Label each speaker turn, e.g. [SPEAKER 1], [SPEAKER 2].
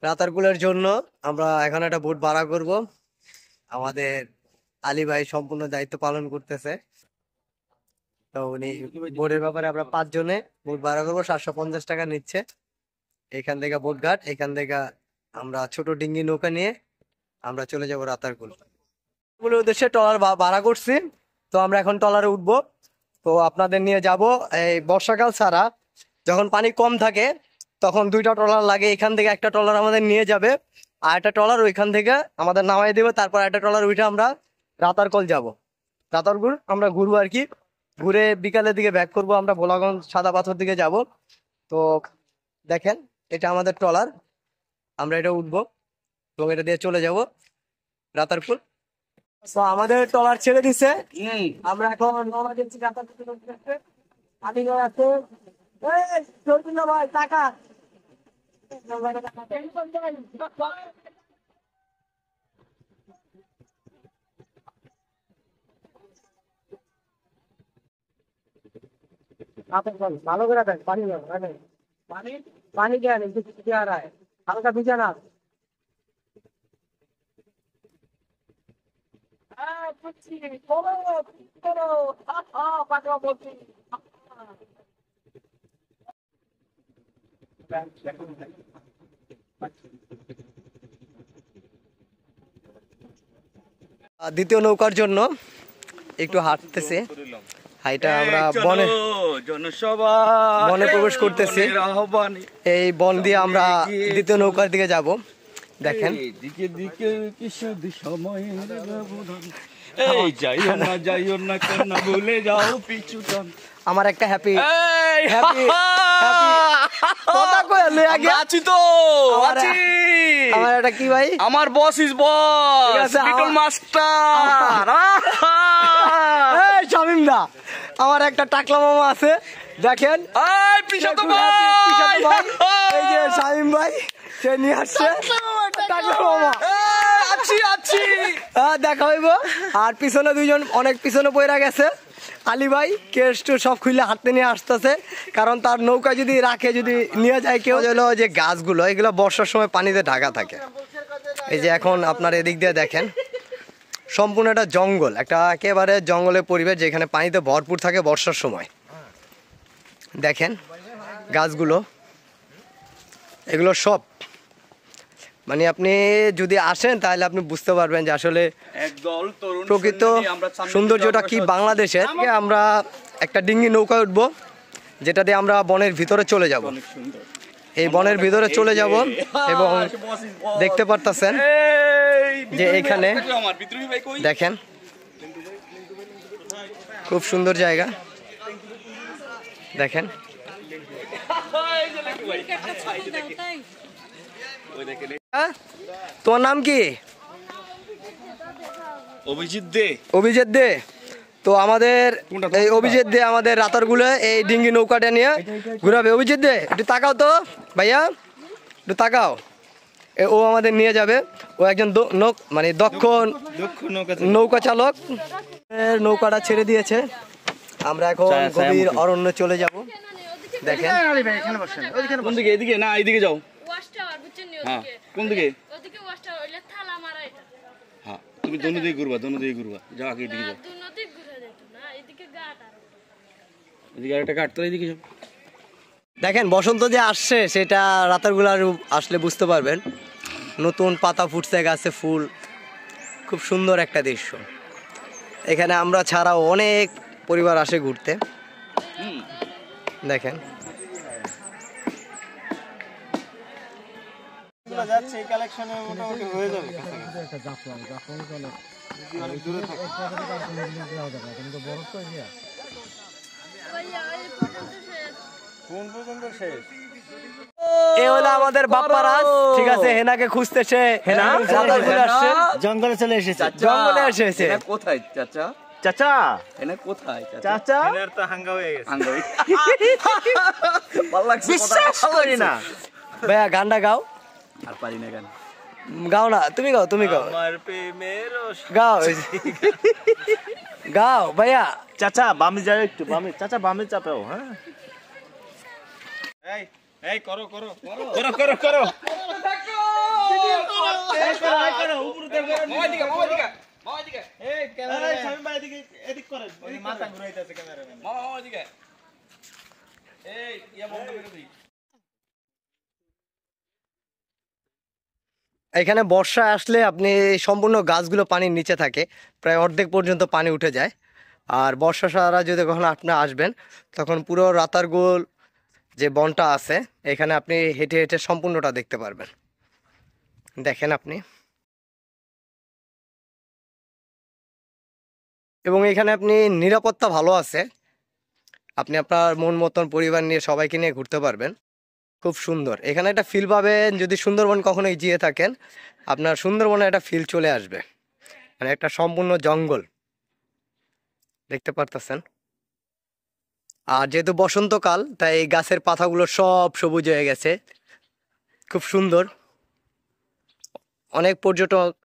[SPEAKER 1] রাতারগুলের জন্য আমরা এখন একটা বোট ভাড়া করব। আমাদের আলী ভাই সম্পূর্ণ দায়িত্ব পালন করতেছে। তো উনি বোটের ব্যাপারে আমরা 5 জনে বোট ভাড়া করবো, 750 টাকা নিচ্ছে। এখান থেকে বোট ঘাট, এখান থেকে আমরা ছোট ডিঙ্গি নৌকা নিয়ে আমরা চলে যাব রাতারগুল। উদ্দেশ্যে ট্রলার ভাড়া করছি। তো আমরা এখন ট্রলারে উঠবো। তো আপনাদের নিয়ে যাব। এই বর্ষাকাল ছাড়া যখন পানি কম থাকে তখন 2টা ট্রলার লাগে। এখান থেকে একটা ট্রলার আমাদের নিয়ে যাবে, আর একটা ট্রলার ওইখান থেকে আমাদের নামাই দেবে। তারপর একটা ট্রলার উঠে আমরা রাতারকল যাব। রাতারগুল আমরা ঘুরবো আর কি। ঘুরে বিকালের দিকে ব্যাক করব, আমরা ভোলাগঞ্জ সাদা পাথর দিকে যাব। তো দেখেন এটা আমাদের ট্রলার, আমরা এটা উঠবো এবং এটা দিয়ে চলে যাব রাতারপুর। তো আমাদের ট্রলার ছেড়ে দিচ্ছে, আমরা এখন রওনা দিচ্ছি রাতারপুর। ভাই টাকা ভালো করে দেন, পানি পানি পানি দেন, হালকা ভিজা না। দ্বিতীয় নৌকার জন্য একটু হাঁটতেছে। হাইটা আমরা বনে প্রবেশ করতেছি। এই বন দিয়ে আমরা দ্বিতীয় নৌকার দিকে যাব। দেখেন আমার একটা হ্যাপি আমার একটা কি ভাই,
[SPEAKER 2] আমার বস ইজ বস বিটল মাস্টার
[SPEAKER 1] শামিম দা। আমার একটা টাকলা মামা আছে, দেখেন এই যে শামিম ভাই, সে নিয়ে আসছে টাকলা মামা। দেখা হইব। আর পিছনে 2 জন অনেক পিছনে পয়রা গেছে। আলী ভাই কেস সব খুলে হাঁটতে নিয়ে আসতেছে, কারণ তার নৌকা যদি রাখে, যদি নিয়ে যায় কেউ। হলো যে গাছগুলো, এগুলো বর্ষার সময় পানিতে ঢাকা থাকে। এই যে এখন আপনার এদিক দিয়ে দেখেন সম্পূর্ণ একটা জঙ্গল, একটা একেবারে জঙ্গলের পরিবেশ, যেখানে পানিতে ভরপুর থাকে বর্ষার সময়। দেখেন গাছগুলো, এগুলো সব মানে আপনি যদি আসেন তাহলে আপনি বুঝতে পারবেন যে আসলে প্রকৃত সৌন্দর্যটা কি বাংলাদেশে। আমরা একটা ডিঙ্গি নৌকা উঠবো, যেটা দিয়ে আমরা বনের ভিতরে চলে যাব। এই বনের ভিতরে চলে যাব এবং দেখতে পারতেছেন যে এখানে দেখেন খুব সুন্দর জায়গা। দেখেন তোমার নাম কি? অভিজিৎ দে। তো আমাদের এই অভিজিৎ দে আমাদের রাতারগুলে এই ডিঙ্গি নৌকাটা নিয়ে ঘুরাবে। অভিজিৎ দে একটু তাকাও তো ভাইয়া, একটু তাকাও। ও আমাদের নিয়ে যাবে। ও একজন মানে দক্ষ নৌকা চালক। নৌকাটা ছেড়ে দিয়েছে, আমরা এখন গভীর অরণ্যে চলে যাব। দেখেন
[SPEAKER 2] কোন দিকে? এদিকে না, এইদিকে যাও। হ্যাঁ কোন দিকে? হ্যাঁ তুমি দোনো দিকে ঘুরবা, যাও আগে এদিকে যাও। এদিকে আরেকটা ঘাট, তো এইদিকে যাও।
[SPEAKER 1] দেখেন বসন্ত যে আসছে সেটা রাতারগুল আসলে বুঝতে পারবেন। নতুন পাতা ফুটছে, গাছে ফুল, খুব সুন্দর একটা দৃশ্য। এখানে আমরা ছাড়াও অনেক পরিবার আসে ঘুরতে। দেখেন
[SPEAKER 3] যাচ্ছে এই কালেকশনে মোটামুটি হয়ে যাবে। কোন পর্যন্ত শেষ?
[SPEAKER 1] এ হলো আমাদের বাপ্পারাজ, ঠিক আছে। হেনাকে খুঁজতেছে, জঙ্গলে চলে এসেছে। জঙ্গলে এসেছে
[SPEAKER 2] কোথায় চাচা?
[SPEAKER 3] চাচা
[SPEAKER 2] এনে কোথায়
[SPEAKER 3] চাচা? এনার তো হাঙ্গা হয়ে গেছে।
[SPEAKER 1] বিশ্বাস করি না ভাইয়া। গানটা গাও।
[SPEAKER 2] আর পারি না গান।
[SPEAKER 1] গাও না, তুমি গাও, তুমি গাও।
[SPEAKER 3] আমার প্রেমের
[SPEAKER 1] গাও গাও ভাইয়া।
[SPEAKER 3] চাচা বামে যাও, একটু বামে। চাচা বামে চাপাও। হ্যাঁ এই করো করো করো
[SPEAKER 2] করো করো করো
[SPEAKER 3] এই ক্যামেরা শামিম ভাই এদিকে এদিক করেন ওই যে মাথা ঘুরাইতেছে ক্যামেরাম্যান
[SPEAKER 1] এখানে বর্ষা আসলে আপনি এই সম্পূর্ণ গাছগুলো পানির নিচে থাকে, প্রায় অর্ধেক পর্যন্ত পানি উঠে যায়। আর বর্ষা সারা যদি কখনো আপনি আসবেন তখন পুরো রাতারগুল যে বনটা আছে এখানে আপনি হেঁটে হেঁটে সম্পূর্ণটা দেখতে পারবেন। দেখেন আপনি, এবং এখানে আপনি নিরাপত্তা ভালো আছে, আপনি আপনার মন মতন পরিবার নিয়ে সবাইকে নিয়ে ঘুরতে পারবেন। খুব সুন্দর এখানে একটা ফিল পাবেন। যদি সুন্দরবন কখনো গিয়ে থাকেন আপনার সুন্দরবনে একটা ফিল চলে আসবে, মানে একটা সম্পূর্ণ জঙ্গল দেখতে পারতেছেন। আর যেহেতু বসন্তকাল তাই এই গাছের পাতাগুলো সব সবুজ হয়ে গেছে, খুব সুন্দর। অনেক পর্যটক